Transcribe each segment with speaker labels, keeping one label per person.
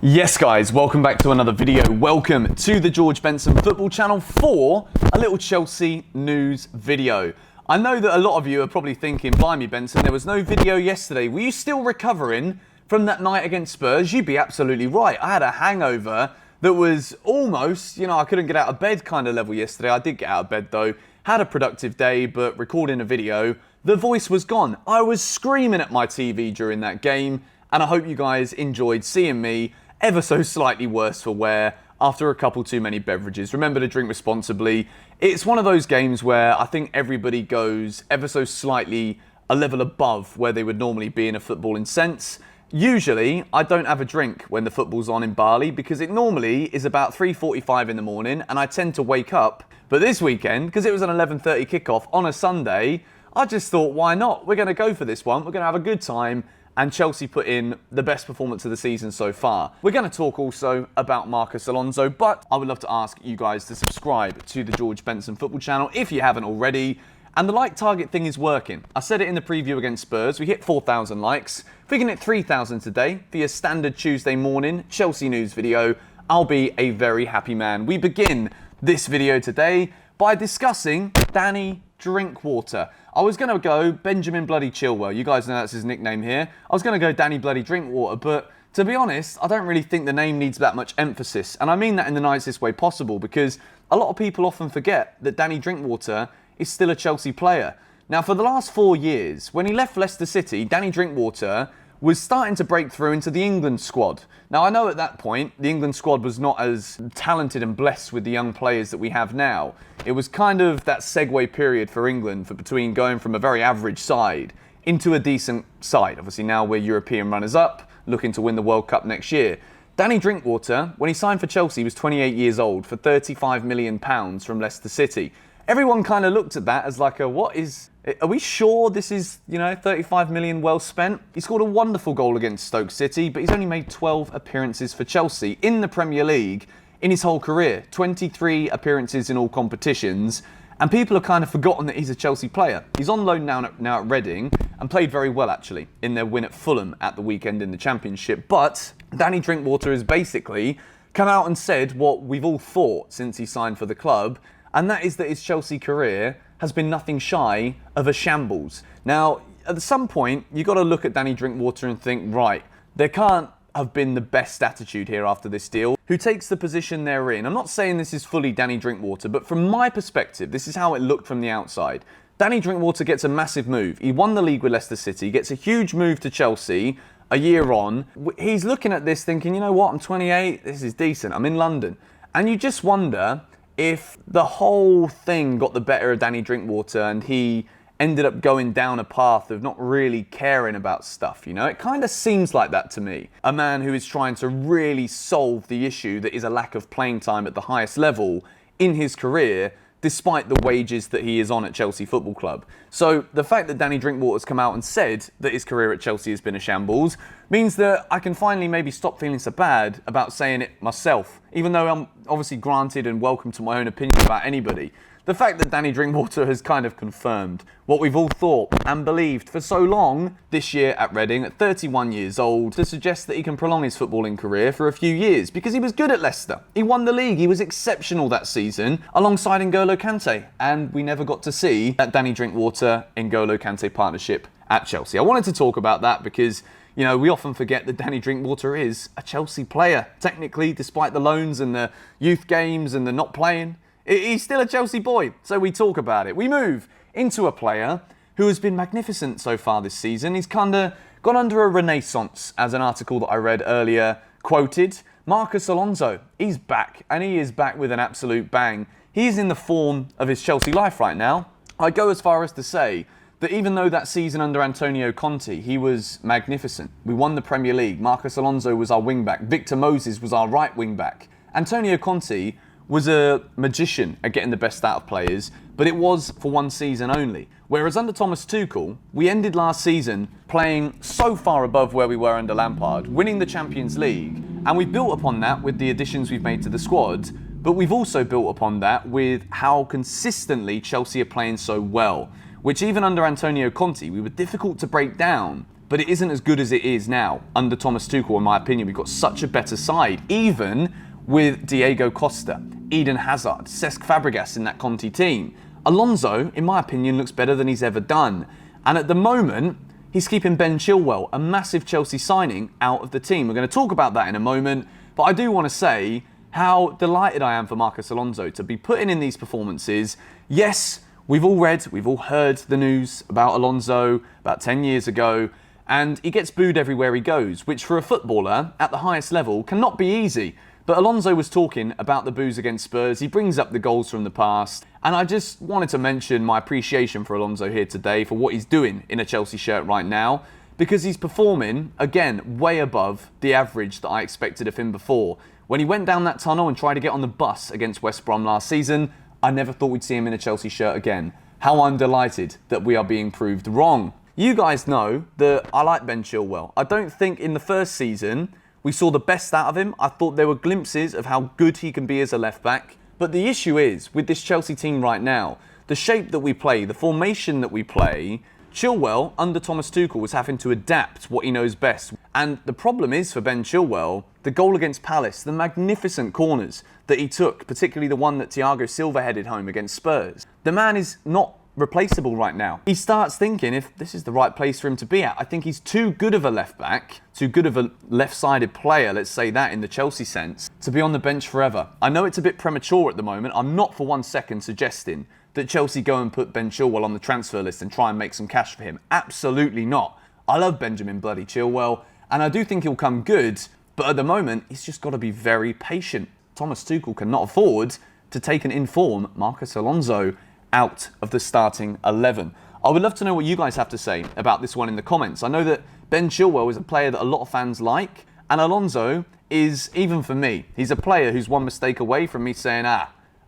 Speaker 1: Yes guys, welcome back to another video. Welcome to the George Benson Football Channel for a little Chelsea news video. I know that a lot of you are probably thinking, blimey Benson, there was no video yesterday. Were you still recovering from that night against Spurs? You'd be absolutely right. I had a hangover that was almost, I couldn't get out of bed kind of level yesterday. I did get out of bed though, had a productive day, but recording a video, the voice was gone. I was screaming at my TV during that game, and I hope you guys enjoyed seeing me ever so slightly worse for wear after a couple too many beverages. Remember to drink responsibly. It's one of those games where I think everybody goes ever so slightly a level above where they would normally be in a footballing sense. Usually, I don't have a drink when the football's on in Bali because it normally is about 3:45 in the morning and I tend to wake up. But this weekend, because it was an 11:30 kickoff on a Sunday, I just thought, why not? We're going to go for this one. We're going to have a good time. And Chelsea put in the best performance of the season so far. We're going to talk also about Marcos Alonso, but I would love to ask you guys to subscribe to the George Benson Football Channel if you haven't already. And the like target thing is working. I said it in the preview against Spurs. We hit 4,000 likes. If we can hit 3,000 today for your standard Tuesday morning Chelsea news video, I'll be a very happy man. We begin this video today by discussing Danny Drinkwater. I was going to go Benjamin Bloody Chilwell. You guys know that's his nickname here. I was going to go Danny Bloody Drinkwater, but to be honest, I don't really think the name needs that much emphasis. And I mean that in the nicest way possible because a lot of people often forget that Danny Drinkwater is still a Chelsea player. Now, for the last 4 years, when he left Leicester City, Danny Drinkwater was starting to break through into the England squad. Now, I know at that point, the England squad was not as talented and blessed with the young players that we have now. It was kind of that segue period for England for between going from a very average side into a decent side. Obviously, now we're European runners-up, looking to win the World Cup next year. Danny Drinkwater, when he signed for Chelsea, was 28 years old for £35 million from Leicester City. Everyone kind of looked at that as like are we sure this is, 35 million well spent? He scored a wonderful goal against Stoke City, but he's only made 12 appearances for Chelsea in the Premier League in his whole career. 23 appearances in all competitions, and people have kind of forgotten that he's a Chelsea player. He's on loan now at Reading and played very well actually in their win at Fulham at the weekend in the Championship. But Danny Drinkwater has basically come out and said what we've all thought since he signed for the club, and that is that his Chelsea career has been nothing shy of a shambles. Now, at some point, you've got to look at Danny Drinkwater and think, right, there can't have been the best attitude here after this deal. Who takes the position they're in? I'm not saying this is fully Danny Drinkwater, but from my perspective, this is how it looked from the outside. Danny Drinkwater gets a massive move. He won the league with Leicester City, gets a huge move to Chelsea a year on. He's looking at this thinking, you know what, I'm 28, this is decent, I'm in London. And you just wonder if the whole thing got the better of Danny Drinkwater and he ended up going down a path of not really caring about stuff, It kind of seems like that to me. A man who is trying to really solve the issue that is a lack of playing time at the highest level in his career, despite the wages that he is on at Chelsea Football Club. So the fact that Danny Drinkwater's come out and said that his career at Chelsea has been a shambles means that I can finally maybe stop feeling so bad about saying it myself, even though I'm obviously granted and welcome to my own opinion about anybody. The fact that Danny Drinkwater has kind of confirmed what we've all thought and believed for so long this year at Reading at 31 years old to suggest that he can prolong his footballing career for a few years because he was good at Leicester. He won the league. He was exceptional that season alongside N'Golo Kante, and we never got to see that Danny Drinkwater N'Golo Kante partnership at Chelsea. I wanted to talk about that because we often forget that Danny Drinkwater is a Chelsea player. Technically, despite the loans and the youth games and the not playing, he's still a Chelsea boy, so we talk about it. We move into a player who has been magnificent so far this season. He's kind of gone under a renaissance, as an article that I read earlier quoted. Marcos Alonso, he's back, and he is back with an absolute bang. He's in the form of his Chelsea life right now. I go as far as to say that even though that season under Antonio Conte, he was magnificent. We won the Premier League. Marcos Alonso was our wing-back. Victor Moses was our right wing-back. Antonio Conte was a magician at getting the best out of players, but it was for one season only. Whereas under Thomas Tuchel, we ended last season playing so far above where we were under Lampard, winning the Champions League, and we've built upon that with the additions we've made to the squad, but we've also built upon that with how consistently Chelsea are playing so well, which even under Antonio Conte, we were difficult to break down. but it isn't as good as it is now under Thomas Tuchel, in my opinion. We've got such a better side, even with Diego Costa, Eden Hazard, Cesc Fabregas in that Conte team. Alonso, in my opinion, looks better than he's ever done. And at the moment, he's keeping Ben Chilwell, a massive Chelsea signing, out of the team. We're going to talk about that in a moment, but I do want to say how delighted I am for Marcos Alonso to be putting in these performances. Yes, we've all read, we've all heard the news about Alonso about 10 years ago, and he gets booed everywhere he goes, which for a footballer at the highest level cannot be easy. But Alonso was talking about the boos against Spurs. He brings up the goals from the past. And I just wanted to mention my appreciation for Alonso here today for what he's doing in a Chelsea shirt right now, because he's performing, again, way above the average that I expected of him before. When he went down that tunnel and tried to get on the bus against West Brom last season, I never thought we'd see him in a Chelsea shirt again. How I'm delighted that we are being proved wrong. You guys know that I like Ben Chilwell. I don't think in the first season we saw the best out of him. I thought there were glimpses of how good he can be as a left back. But the issue is, with this Chelsea team right now, the shape that we play, the formation that we play, Chilwell, under Thomas Tuchel, was having to adapt what he knows best. And the problem is for Ben Chilwell, the goal against Palace, the magnificent corners that he took, particularly the one that Thiago Silva headed home against Spurs. The man is not replaceable right now. He starts thinking if this is the right place for him to be at. I think he's too good of a left back, too good of a left-sided player, let's say that in the Chelsea sense, to be on the bench forever. I know it's a bit premature at the moment. I'm not for 1 second suggesting that Chelsea go and put Ben Chilwell on the transfer list and try and make some cash for him. Absolutely not. I love Benjamin bloody Chilwell, and I do think he'll come good, but at the moment, he's just got to be very patient. Thomas Tuchel cannot afford to take an in-form Marcos Alonso out of the starting 11. I would love to know what you guys have to say about this one in the comments. I know that Ben Chilwell is a player that a lot of fans like, and Alonso is, even for me, he's a player who's one mistake away from me saying,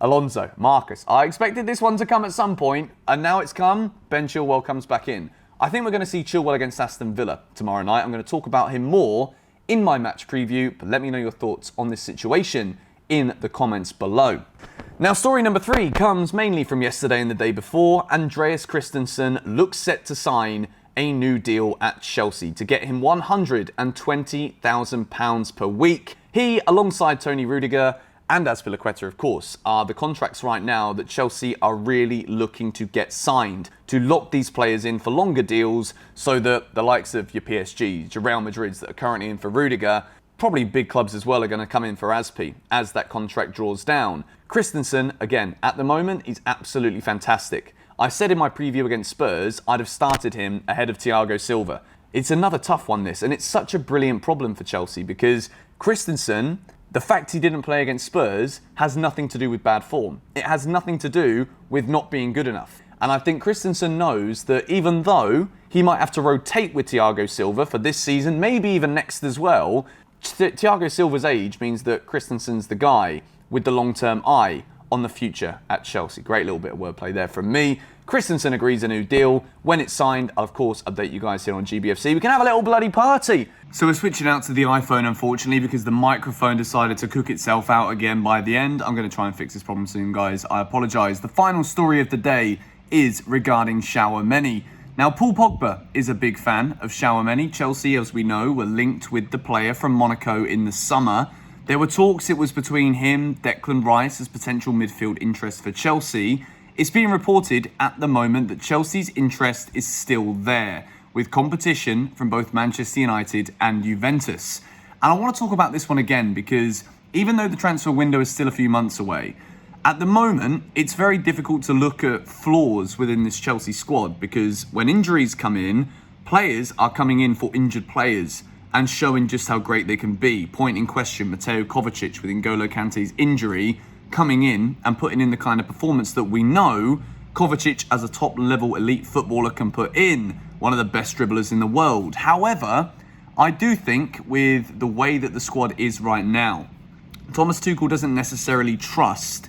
Speaker 1: Alonso, Marcus. I expected this one to come at some point, and now it's come. Ben Chilwell comes back in. I think we're going to see Chilwell against Aston Villa tomorrow night. I'm going to talk about him more in my match preview, but let me know your thoughts on this situation in the comments below. Now, story number 3 comes mainly from yesterday and the day before. Andreas Christensen looks set to sign a new deal at Chelsea to get him £120,000 per week. He, alongside Tony Rudiger and Azpilicueta, of course, are the contracts right now that Chelsea are really looking to get signed, to lock these players in for longer deals so that the likes of your PSGs, your Real Madrids that are currently in for Rudiger, probably big clubs as well, are going to come in for Azpi as that contract draws down. Christensen, again, at the moment, he's absolutely fantastic. I said in my preview against Spurs, I'd have started him ahead of Thiago Silva. It's another tough one, this, and it's such a brilliant problem for Chelsea because Christensen, the fact he didn't play against Spurs has nothing to do with bad form. It has nothing to do with not being good enough. And I think Christensen knows that even though he might have to rotate with Thiago Silva for this season, maybe even next as well, Thiago Silva's age means that Christensen's the guy with the long-term eye on the future at Chelsea. Great little bit of wordplay there from me. Christensen agrees a new deal. When it's signed, I'll of course update you guys here on GBFC. We can have a little bloody party. So we're switching out to the iPhone, unfortunately, because the microphone decided to cook itself out again by the end. I'm going to try and fix this problem soon, guys. I apologise. The final story of the day is regarding Tchouameni. Now, Paul Pogba is a big fan of Tchouameni. Chelsea, as we know, were linked with the player from Monaco in the summer. There were talks it was between him, Declan Rice, as potential midfield interest for Chelsea. It's being reported at the moment that Chelsea's interest is still there, with competition from both Manchester United and Juventus. And I want to talk about this one again because even though the transfer window is still a few months away, at the moment, it's very difficult to look at flaws within this Chelsea squad because when injuries come in, players are coming in for injured players and showing just how great they can be. Point in question, Mateo Kovacic with N'Golo Kante's injury, coming in and putting in the kind of performance that we know Kovacic as a top-level elite footballer can put in, one of the best dribblers in the world. However, I do think with the way that the squad is right now, Thomas Tuchel doesn't necessarily trust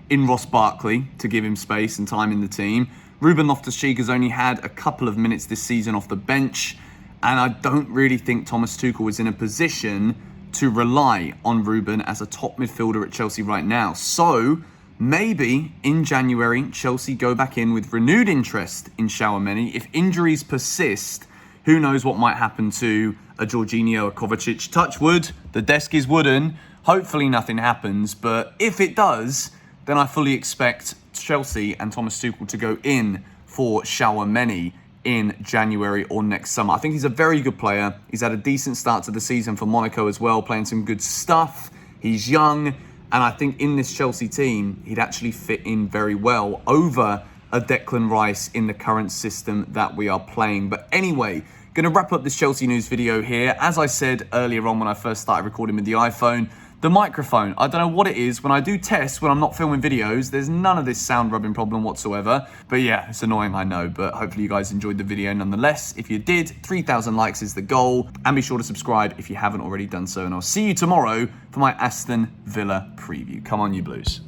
Speaker 1: in Ross Barkley to give him space and time in the team. Ruben Loftus-Cheek has only had a couple of minutes this season off the bench, and I don't really think Thomas Tuchel is in a position to rely on Ruben as a top midfielder at Chelsea right now. So maybe in January, Chelsea go back in with renewed interest in Tchouameni. If injuries persist, Who knows what might happen to a Jorginho, a Kovacic. Touch wood, the desk is wooden. Hopefully nothing happens, but if it does, then I fully expect Chelsea and Thomas Tuchel to go in for Tchouameni in January or next summer. I think he's a very good player. He's had a decent start to the season for Monaco as well, playing some good stuff. He's young, and I think in this Chelsea team, he'd actually fit in very well over a Declan Rice in the current system that we are playing. But anyway, going to wrap up this Chelsea news video here. As I said earlier on when I first started recording with the iPhone, the microphone, I don't know what it is. When I do tests, when I'm not filming videos, there's none of this sound rubbing problem whatsoever. But yeah, it's annoying, I know, but hopefully you guys enjoyed the video nonetheless. If you did, 3,000 likes is the goal. And be sure to subscribe if you haven't already done so. And I'll see you tomorrow for my Aston Villa preview. Come on, you Blues.